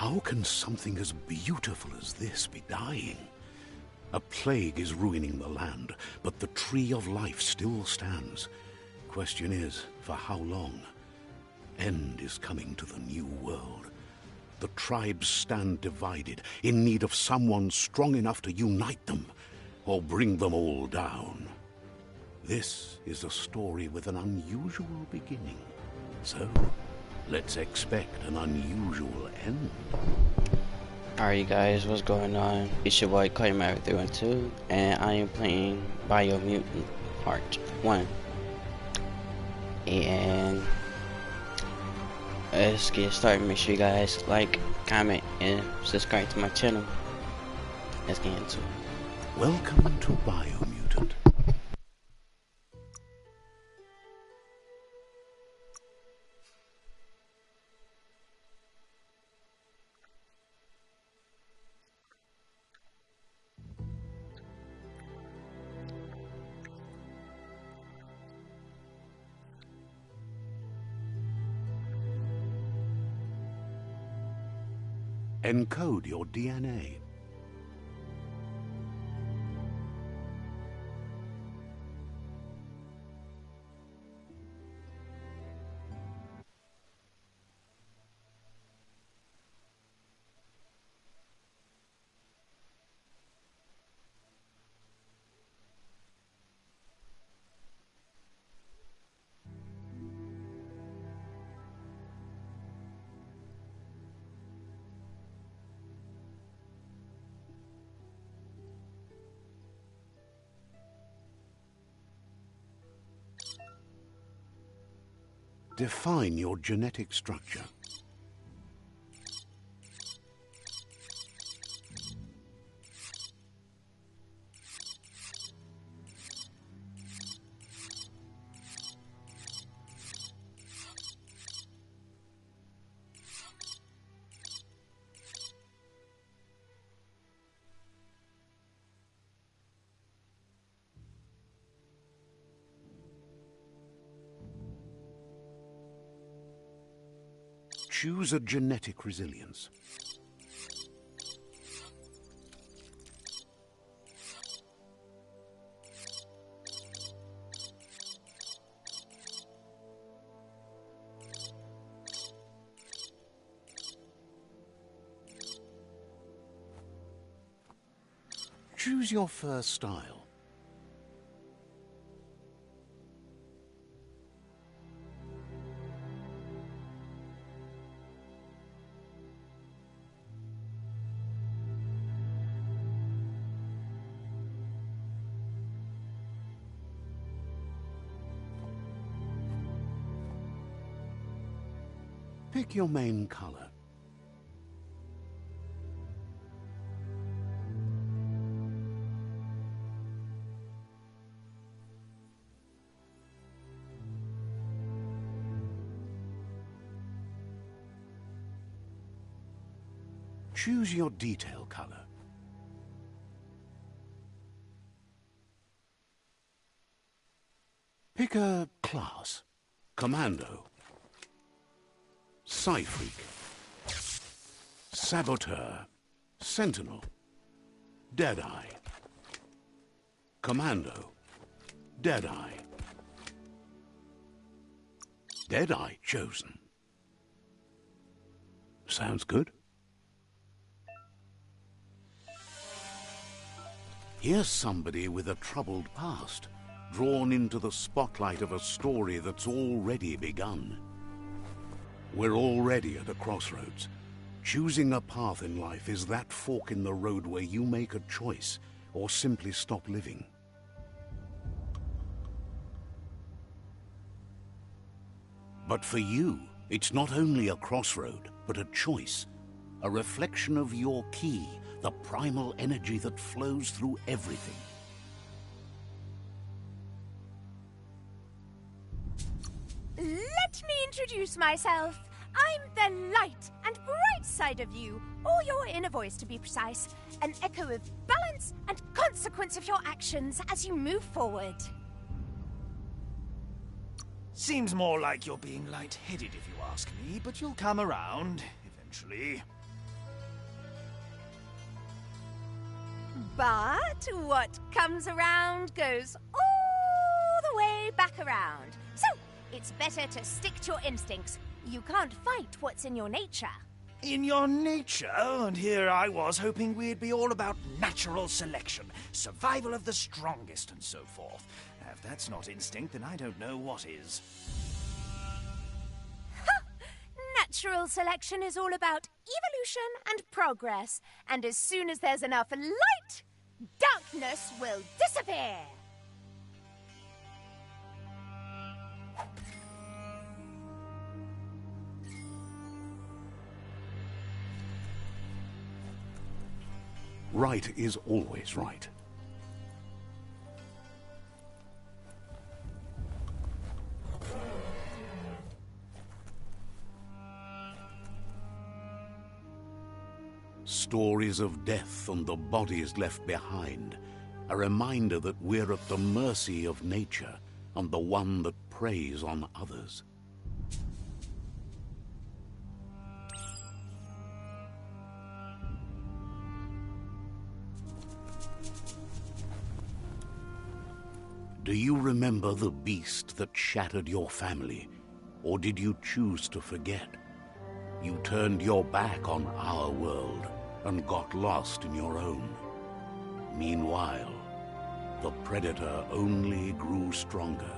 How can something as beautiful as this be dying? A plague is ruining the land, but the tree of life still stands. Question is, for how long? End is coming to the new world. The tribes stand divided, in need of someone strong enough to unite them, or bring them all down. This is a story with an unusual beginning. So, let's expect an unusual end. Alright you guys, what's going on? It's your boy Clayman312 and I am playing Biomutant Part 1. And let's get started. Make sure you guys like, comment, and subscribe to my channel. Let's get into it. Welcome to Biomutant. Encode your DNA. Define your genetic structure. Choose a genetic resilience. Choose your first style. Pick your main color. Choose your detail color. Pick a class. Commando. Psy-Freak, Saboteur, Sentinel, Deadeye, Commando, Deadeye. Deadeye chosen. Sounds good. Here's somebody with a troubled past, drawn into the spotlight of a story that's already begun. We're already at a crossroads. Choosing a path in life is that fork in the road where you make a choice or simply stop living. But for you, it's not only a crossroad, but a choice. A reflection of your key, the primal energy that flows through everything. Let me introduce myself. I'm the light and bright side of you, or your inner voice to be precise, an echo of balance and consequence of your actions as you move forward. Seems more like you're being light-headed if you ask me, but you'll come around, eventually. But what comes around goes all the way back around. So, it's better to stick to your instincts. You can't fight what's in your nature. In your nature? And here I was hoping we'd be all about natural selection, survival of the strongest, and so forth. If that's not instinct, then I don't know what is. Natural selection is all about evolution and progress. And as soon as there's enough light, darkness will disappear. Right is always right. Stories of death and the bodies left behind, a reminder that we're at the mercy of nature and the one that preys on others. Do you remember the beast that shattered your family, or did you choose to forget? You turned your back on our world and got lost in your own. Meanwhile, the predator only grew stronger.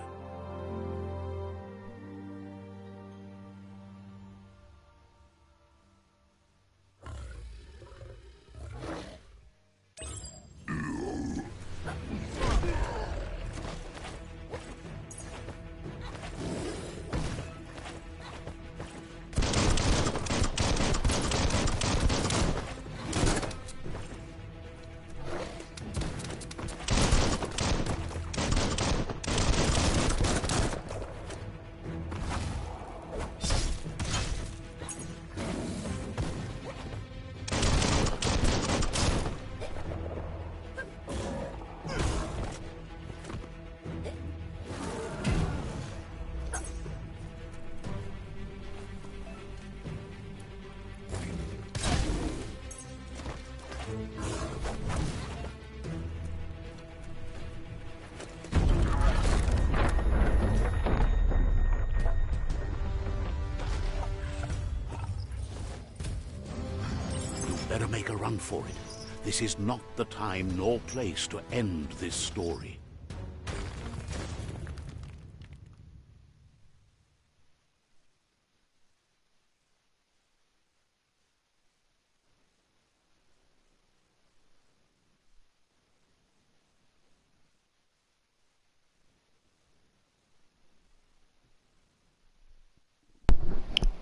Better make a run for it. This is not the time nor place to end this story.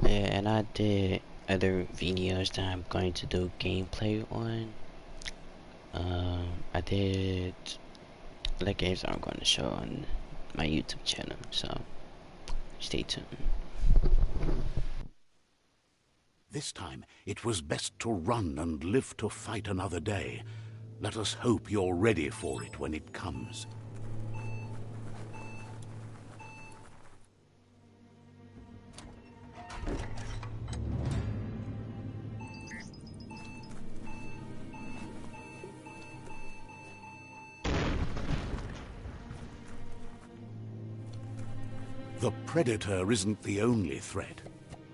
Yeah, and I did other videos that I'm going to do gameplay on. I did other games I'm going to show on my YouTube channel, so stay tuned. This time, it was best to run and live to fight another day. Let us hope you're ready for it when it comes. The predator isn't the only threat.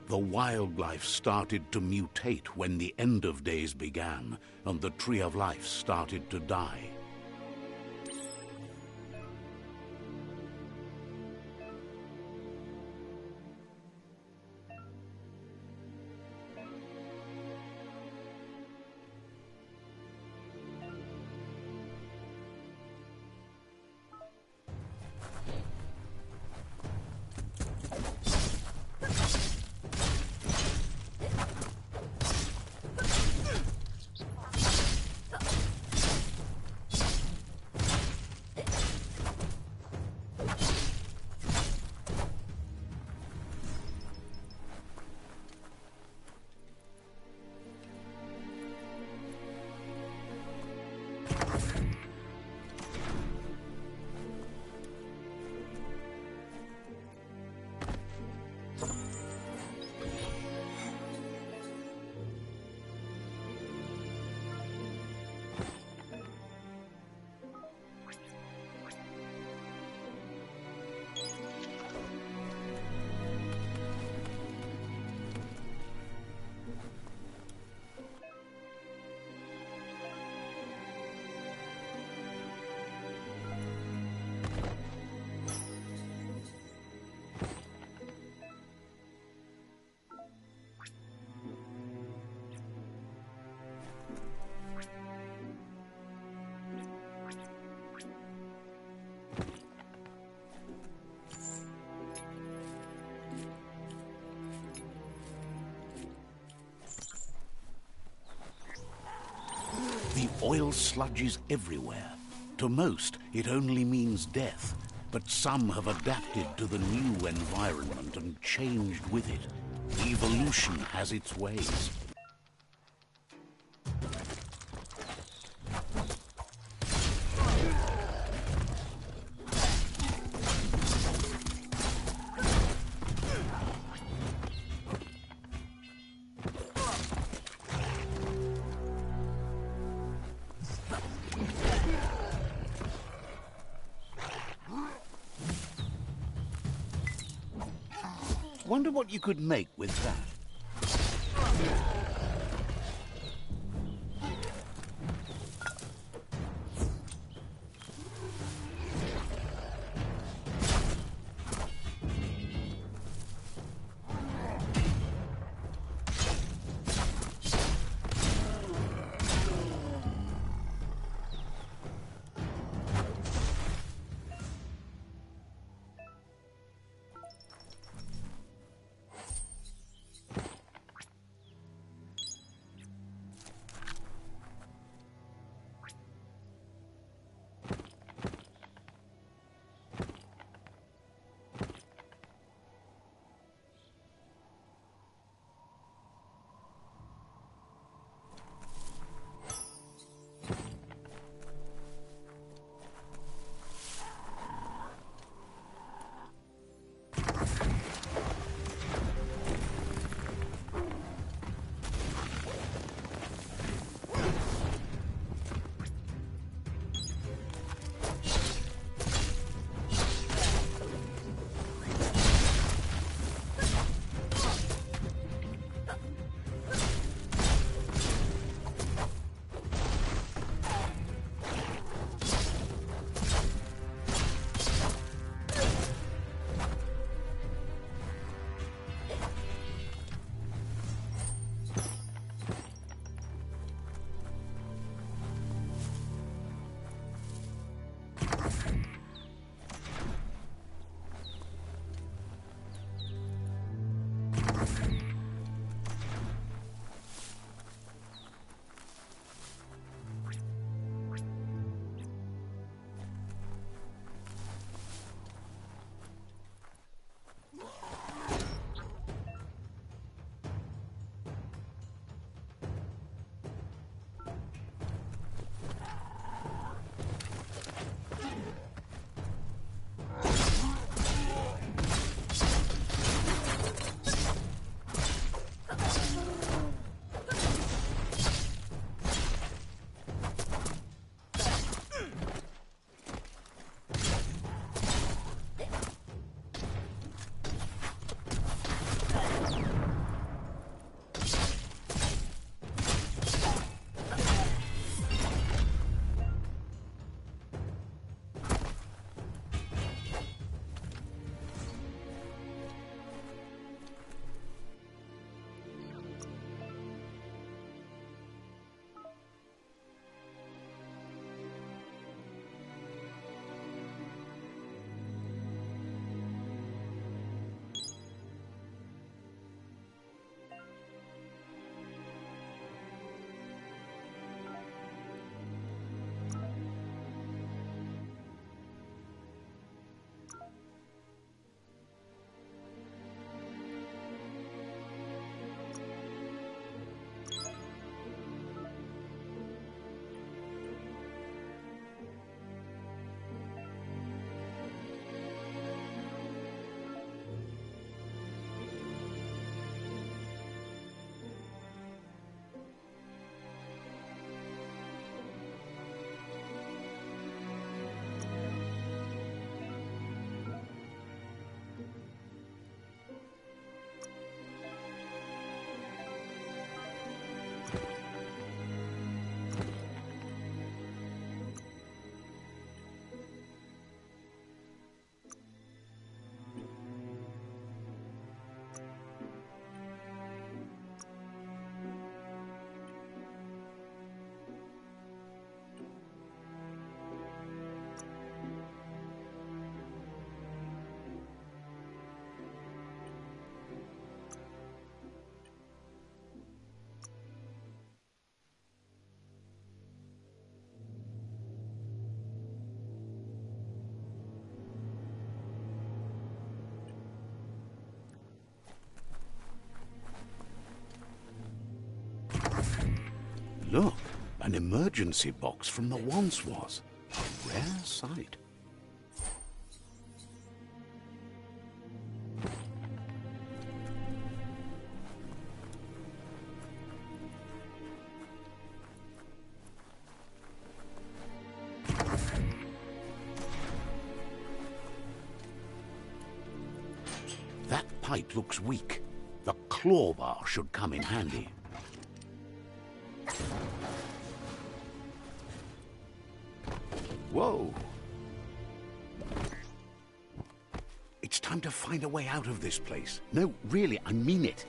The wildlife started to mutate when the end of days began, and the tree of life started to die. Oil sludges everywhere. To most, it only means death. But some have adapted to the new environment and changed with it. Evolution has its ways. Wonder what you could make with that. Look, an emergency box from the once was. A rare sight. That pipe looks weak. The claw bar should come in handy. Whoa! It's time to find a way out of this place. No, really, I mean it.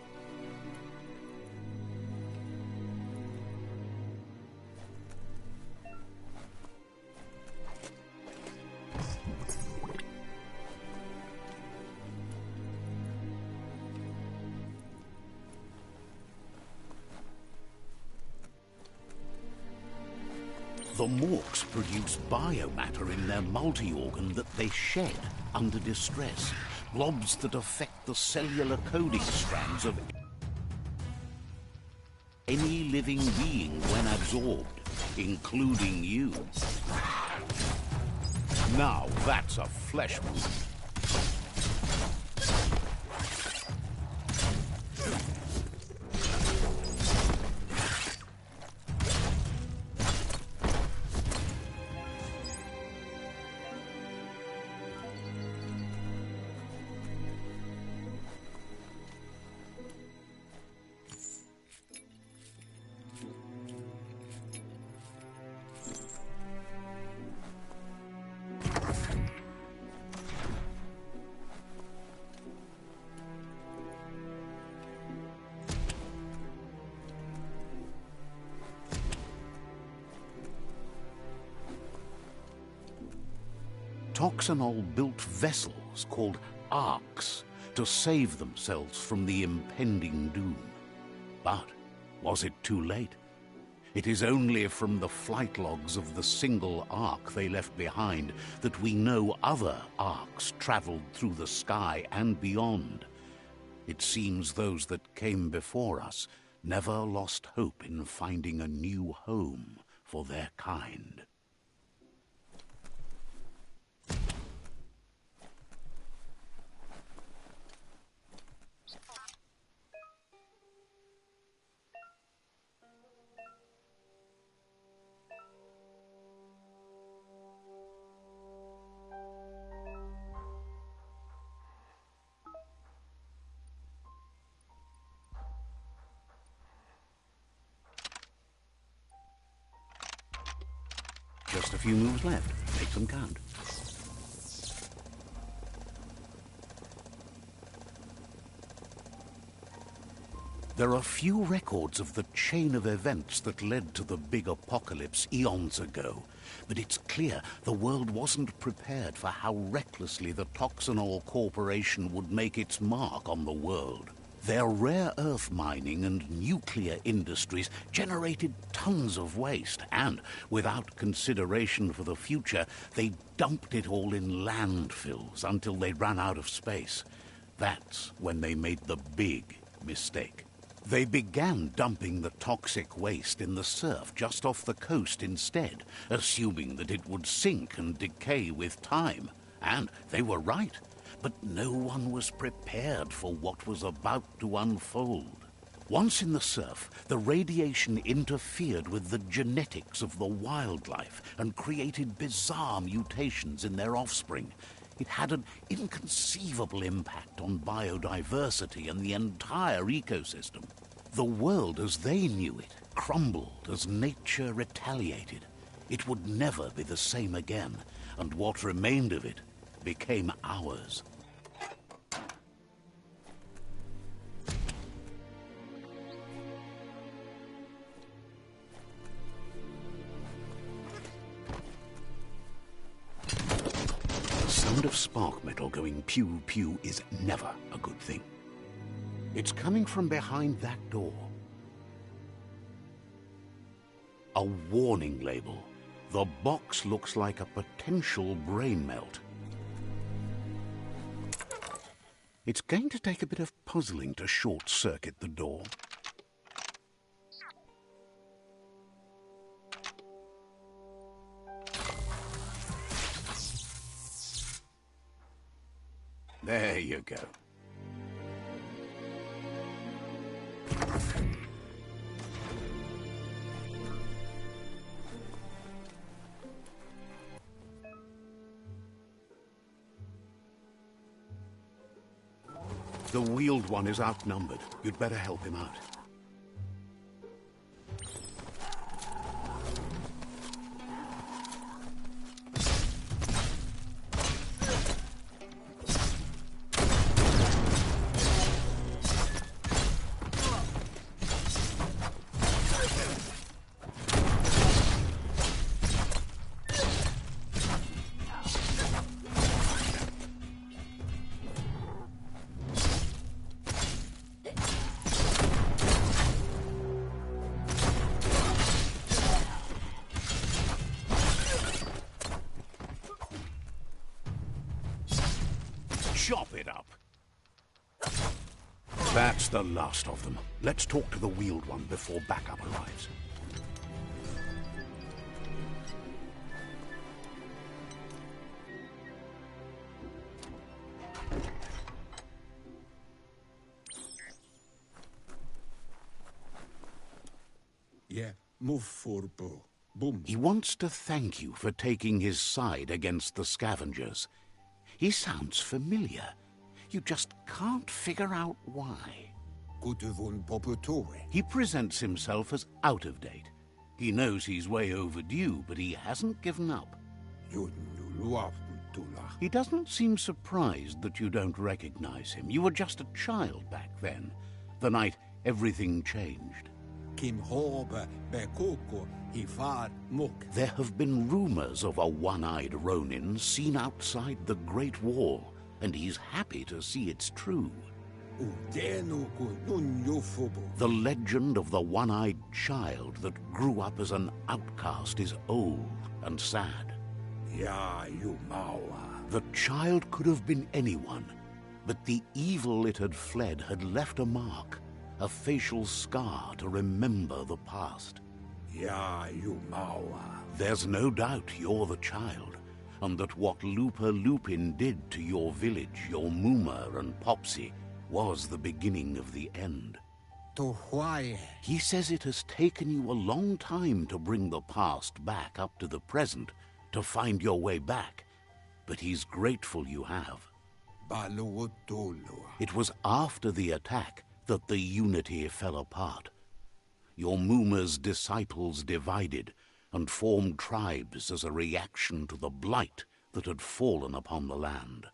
The Morks produce biomatter in their multi-organ that they shed under distress. Blobs that affect the cellular coding strands of any living being when absorbed, including you. Now that's a flesh wound. Toxanol built vessels called arks to save themselves from the impending doom. But was it too late? It is only from the flight logs of the single ark they left behind that we know other arks traveled through the sky and beyond. It seems those that came before us never lost hope in finding a new home for their kind. Just a few moves left. Make them count. There are few records of the chain of events that led to the big apocalypse eons ago, but it's clear the world wasn't prepared for how recklessly the Toxanol Corporation would make its mark on the world. Their rare earth mining and nuclear industries generated tons of waste, and without consideration for the future, they dumped it all in landfills until they ran out of space. That's when they made the big mistake. They began dumping the toxic waste in the surf just off the coast instead, assuming that it would sink and decay with time. And they were right. But no one was prepared for what was about to unfold. Once in the surf, the radiation interfered with the genetics of the wildlife and created bizarre mutations in their offspring. It had an inconceivable impact on biodiversity and the entire ecosystem. The world as they knew it crumbled as nature retaliated. It would never be the same again, and what remained of it became ours. The sound of spark metal going pew-pew is never a good thing. It's coming from behind that door. A warning label. The box looks like a potential brain melt. It's going to take a bit of puzzling to short-circuit the door. There you go. The Wheeled One is outnumbered. You'd better help him out. Chop it up. That's the last of them. Let's talk to the Wheeled One before backup arrives. Yeah, move for bow. Boom. He wants to thank you for taking his side against the scavengers. He sounds familiar. You just can't figure out why. Kutuvun poputore. He presents himself as out of date. He knows he's way overdue, but he hasn't given up. He doesn't seem surprised that you don't recognize him. You were just a child back then, the night everything changed. Kim Horbe Bekoko Hifar Muk. There have been rumors of a one-eyed Ronin seen outside the Great Wall, and he's happy to see it's true. The legend of the one-eyed child that grew up as an outcast is old and sad. The child could have been anyone, but the evil it had fled had left a mark, a facial scar to remember the past. There's no doubt you're the child, and that what Lupa Lupin did to your village, your Muma and Popsy, was the beginning of the end. He says it has taken you a long time to bring the past back up to the present, to find your way back, but he's grateful you have. It was after the attack that the unity fell apart. Your Muma's disciples divided and formed tribes as a reaction to the blight that had fallen upon the land.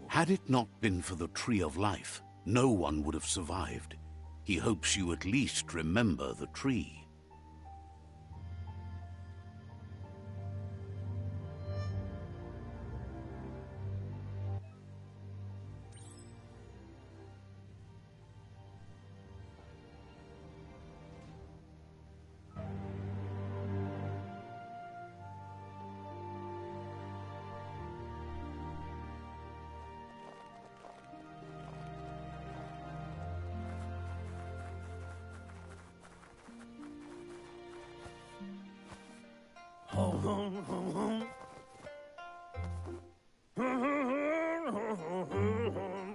Had it not been for the Tree of Life, no one would have survived. He hopes you at least remember the tree.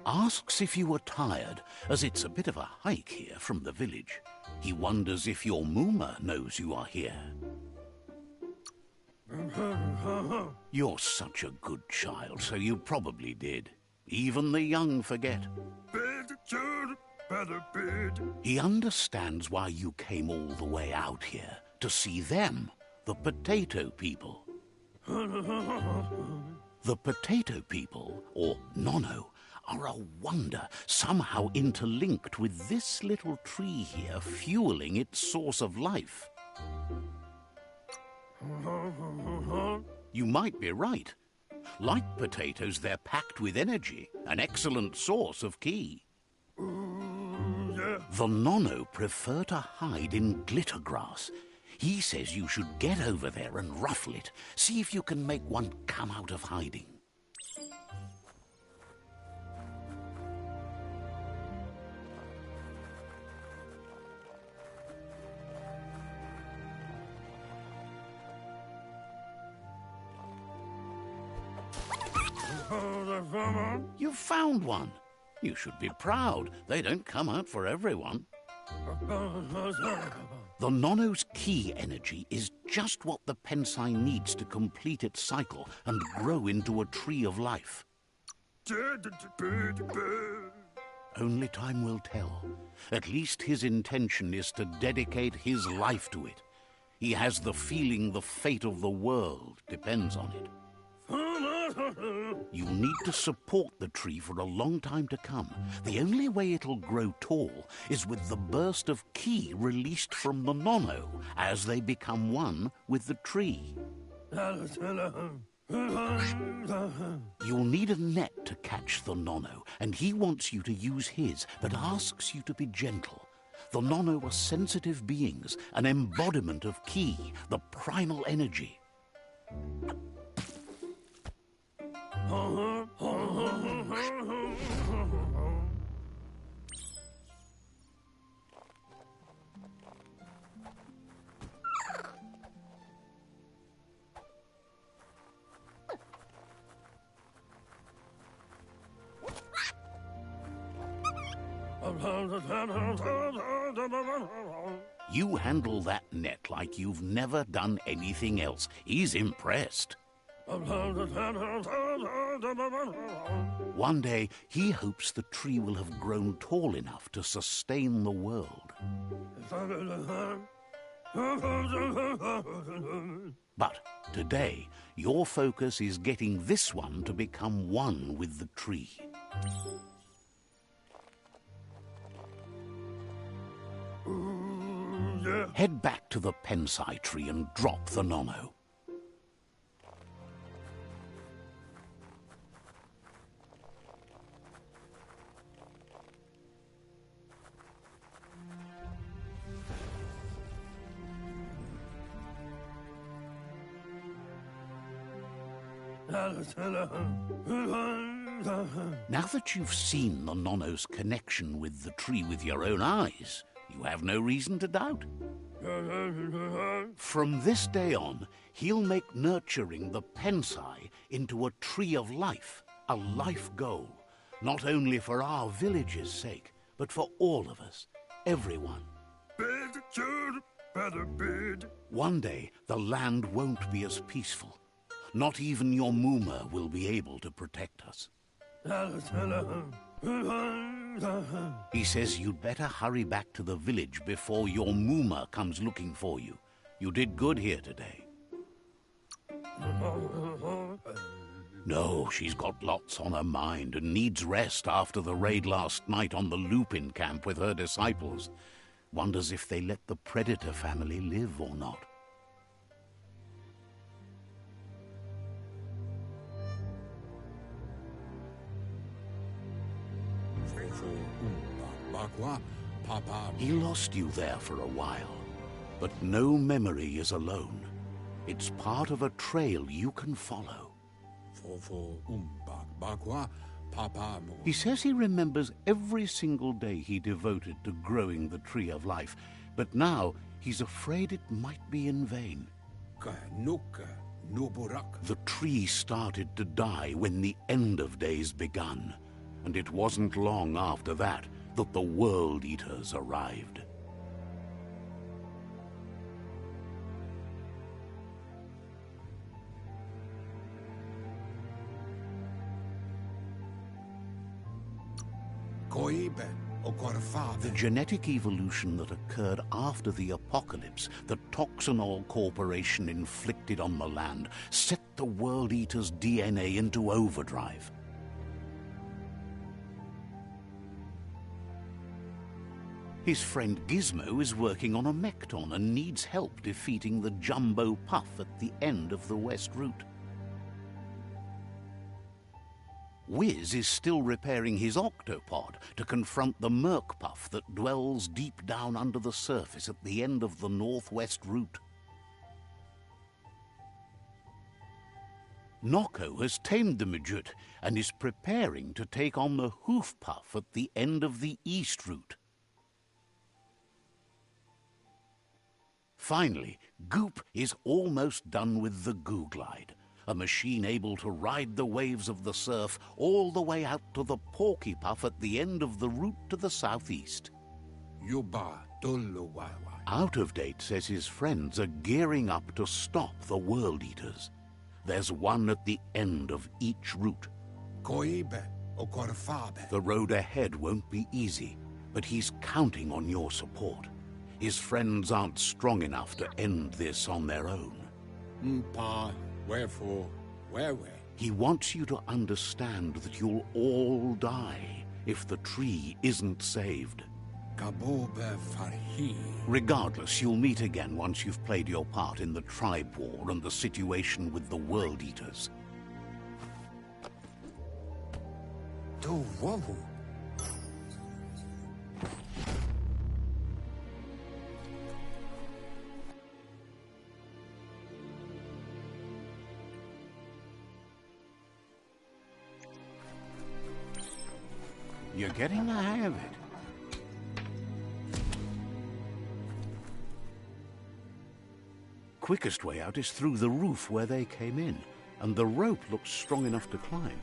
Asks if you were tired, as it's a bit of a hike here from the village. He wonders if your Muma knows you are here. You're such a good child, so you probably did. Even the young forget. He understands why you came all the way out here, to see them, the potato people. The potato people, or Nono, are a wonder, somehow interlinked with this little tree here, fueling its source of life. You might be right. Like potatoes, they're packed with energy, an excellent source of ki. The Nono prefer to hide in glitter grass. He says you should get over there and ruffle it. See if you can make one come out of hiding. You've found one. You should be proud. They don't come out for everyone. The Nono's key energy is just what the Pensai needs to complete its cycle and grow into a tree of life. Only time will tell. At least his intention is to dedicate his life to it. He has the feeling the fate of the world depends on it. You'll need to support the tree for a long time to come. The only way it'll grow tall is with the burst of ki released from the Nono as they become one with the tree. You'll need a net to catch the Nono, and he wants you to use his, but asks you to be gentle. The Nono are sensitive beings, an embodiment of ki, the primal energy. You handle that net like you've never done anything else. He's impressed. One day, he hopes the tree will have grown tall enough to sustain the world. But today, your focus is getting this one to become one with the tree. Head back to the Pensai tree and drop the Nono. Now that you've seen the Nono's connection with the tree with your own eyes, you have no reason to doubt. From this day on, he'll make nurturing the Pensai into a tree of life, a life goal, not only for our village's sake, but for all of us, everyone. One day, the land won't be as peaceful. Not even your Muma will be able to protect us. He says you'd better hurry back to the village before your Muma comes looking for you. You did good here today. No, she's got lots on her mind and needs rest after the raid last night on the Lupin camp with her disciples. Wonders if they let the Predator family live or not. He lost you there for a while, but no memory is alone. It's part of a trail you can follow. He says he remembers every single day he devoted to growing the Tree of Life, but now he's afraid it might be in vain. The tree started to die when the end of days begun, and it wasn't long after that that the World Eaters arrived. The genetic evolution that occurred after the apocalypse that Toxanol Corporation inflicted on the land set the World Eaters' DNA into overdrive. His friend Gizmo is working on a Mekton and needs help defeating the Jumbo Puff at the end of the West Route. Wiz is still repairing his octopod to confront the Merc Puff that dwells deep down under the surface at the end of the Northwest Route. Noko has tamed the Midget and is preparing to take on the Hoof Puff at the end of the East Route. Finally, Goop is almost done with the Goo Glide. a machine able to ride the waves of the surf all the way out to the Porky Puff at the end of the route to the southeast. Yuba Dolo Wawa. Out of Date says his friends are gearing up to stop the World Eaters. There's one at the end of each route. Koibe Okorfabe. The road ahead won't be easy, but he's counting on your support. His friends aren't strong enough to end this on their own. Mpa, wherefore, where? He wants you to understand that you'll all die if the tree isn't saved. Kabobe Farhi. Regardless, you'll meet again once you've played your part in the tribe war and the situation with the World Eaters. Do Wawu. You're getting the hang of it. Quickest way out is through the roof where they came in, and the rope looks strong enough to climb.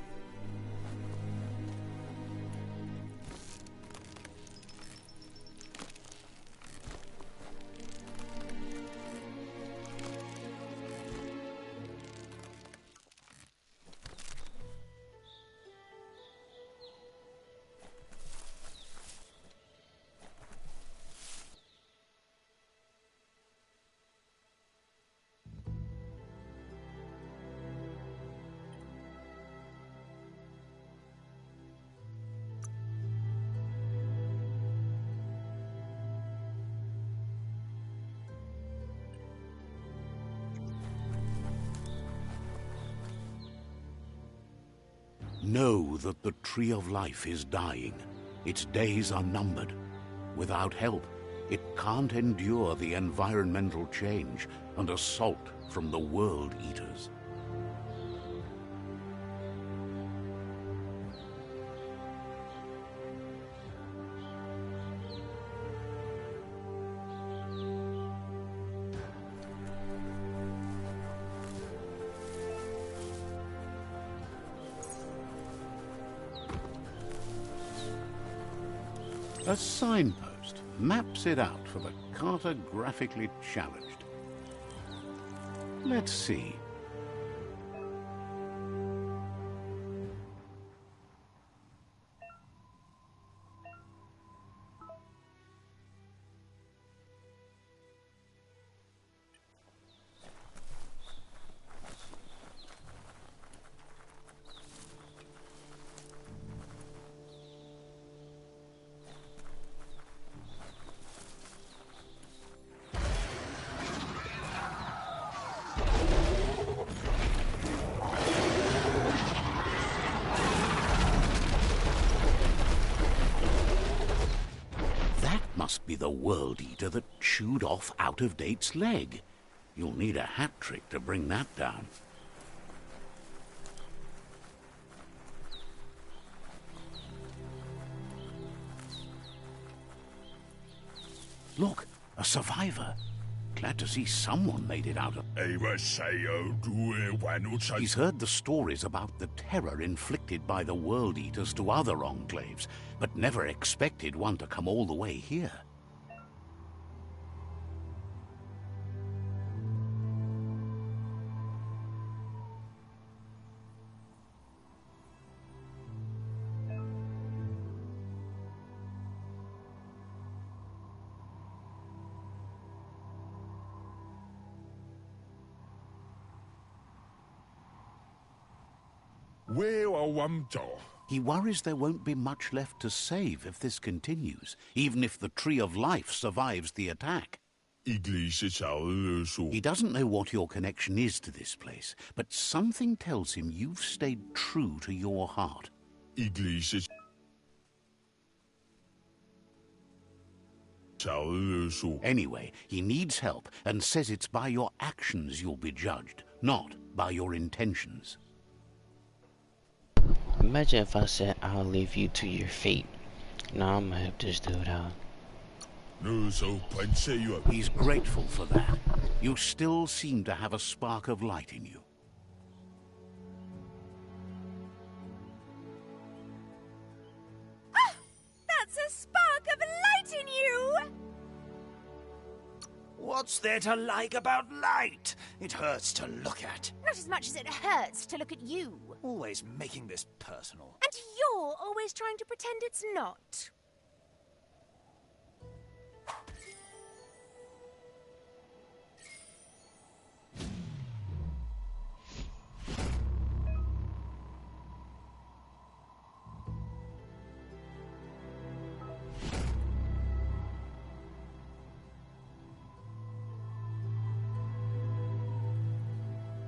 Know that the Tree of Life is dying. Its days are numbered. Without help, it can't endure the environmental change and assault from the World Eaters. A signpost maps it out for the cartographically challenged. Let's see. Must be the World Eater that chewed off Out of Date's leg. You'll need a hat trick to bring that down. Look, a survivor. Glad to see someone made it out of... He's heard the stories about the terror inflicted by the World Eaters to other enclaves, but never expected one to come all the way here. He worries there won't be much left to save if this continues, even if the Tree of Life survives the attack. He doesn't know what your connection is to this place, but something tells him you've stayed true to your heart. Anyway, he needs help and says it's by your actions you'll be judged, not by your intentions. Imagine if I said I'll leave you to your fate. Now I'm gonna help this dude out. He's grateful for that. You still seem to have a spark of light in you. there to like about light? It hurts to look at. Not as much as it hurts to look at you. Always making this personal. And you're always trying to pretend it's not.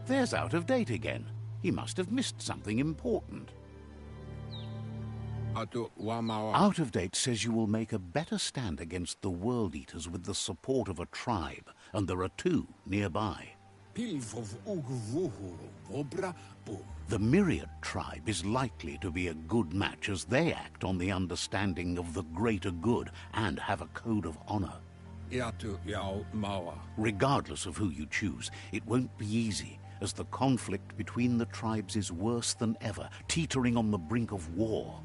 There's Out of Date again. He must have missed something important. Out of Date says you will make a better stand against the World Eaters with the support of a tribe, and there are 2 nearby. The Myriad tribe is likely to be a good match as they act on the understanding of the greater good and have a code of honor. Regardless of who you choose, it won't be easy, as the conflict between the tribes is worse than ever, teetering on the brink of war.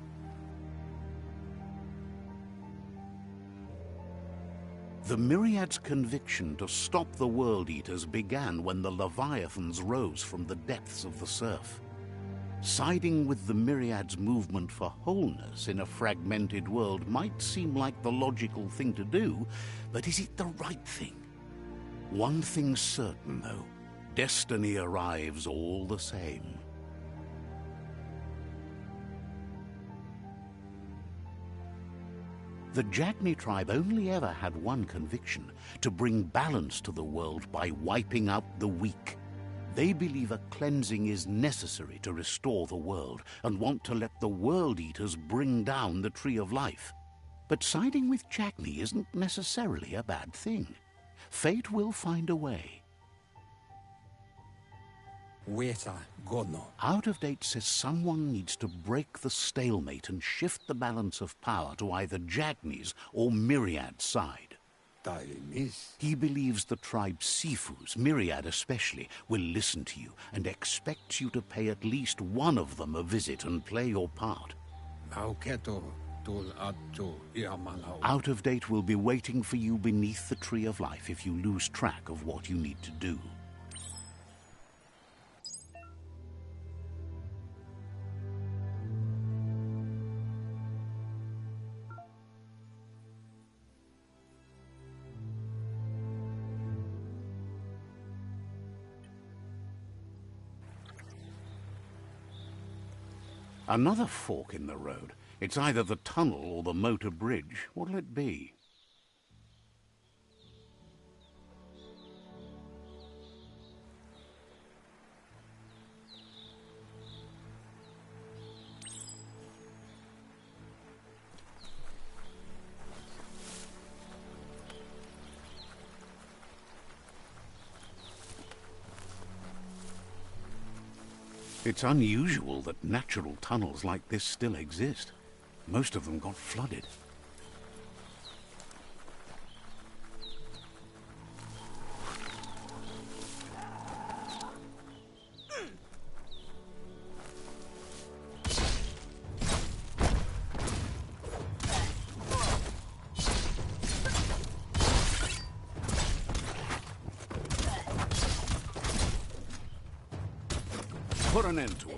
The Myriad's conviction to stop the World Eaters began when the Leviathans rose from the depths of the surf. Siding with the Myriad's movement for wholeness in a fragmented world might seem like the logical thing to do, but is it the right thing? One thing's certain, though. Destiny arrives all the same. The Jagni tribe only ever had one conviction: to bring balance to the world by wiping out the weak. They believe a cleansing is necessary to restore the world, and want to let the World Eaters bring down the Tree of Life. But siding with Jagni isn't necessarily a bad thing. Fate will find a way. Out of Date says someone needs to break the stalemate and shift the balance of power to either Jagni's or Myriad's side. He believes the tribe Sifus, Myriad especially, will listen to you and expects you to pay at least one of them a visit and play your part. Out of Date will be waiting for you beneath the Tree of Life if you lose track of what you need to do. Another fork in the road. It's either the tunnel or the motor bridge. What'll it be? It's unusual that natural tunnels like this still exist. Most of them got flooded. Put an end to it.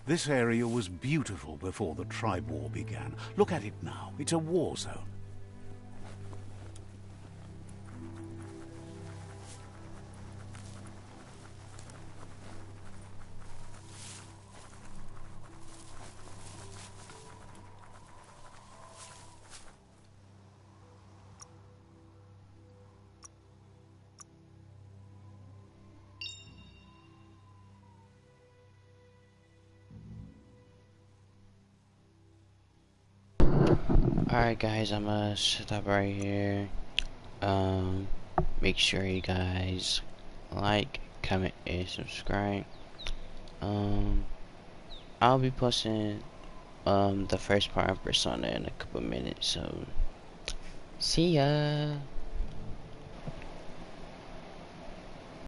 This area was beautiful before the tribe war began. Look at it now. It's a war zone. Alright guys, I'm gonna stop right here. Make sure you guys like, comment, and subscribe. I'll be posting the first part of Persona in a couple minutes, so see ya.